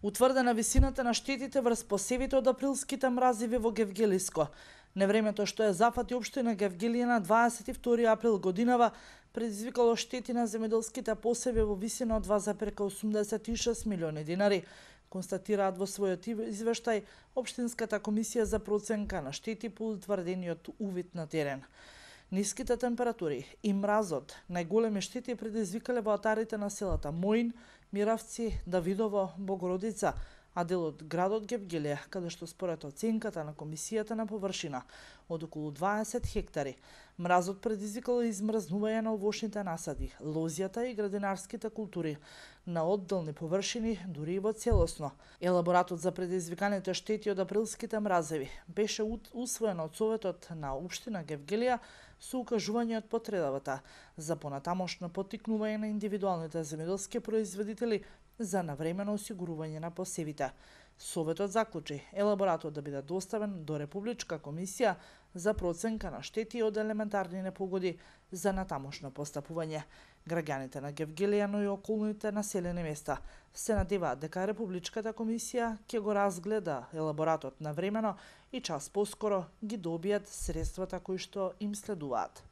Утврдена висината на штетите врз посевите од априлските мразиви во Гевгелиско. Невремето што е зафати општина Гевгелија на 22 април годинава предизвикало штети на земјоделските посеви во висина од 2,86 милиони динари, констатираат во својот извештај Општинската комисија за проценка на штети по утврдениот увид на терен. Ниските температури и мразот најголеми штети предизвикале во атарите на селата Моин, Миравци, Давидово, Богородица, а дел од градот Гевгелија, каде што според оценката на комисијата на површина од околу 20 хектари, мразот предизвикал измрзнување на овошните насади, лозјата и градинарските култури на одделни површини, дури и во целосно. Елаборатот за предизвиканите штети од априлските мразеви беше усвоен од Советот на општина Гевгелија со укажување од потребата за понатамошно поттикнување на индивидуалните земјоделски производители за навремено осигурување на посевите. Советот заклучи елаборатот да биде доставен до Републичка комисија за проценка на штети од елементарни непогоди за натамошно постапување. Граѓаните на Гевгелија, но и околните населени места се надеваат дека Републичката комисија ќе го разгледа елаборатот навремено и час поскоро ги добијат средствата кои што им следуваат.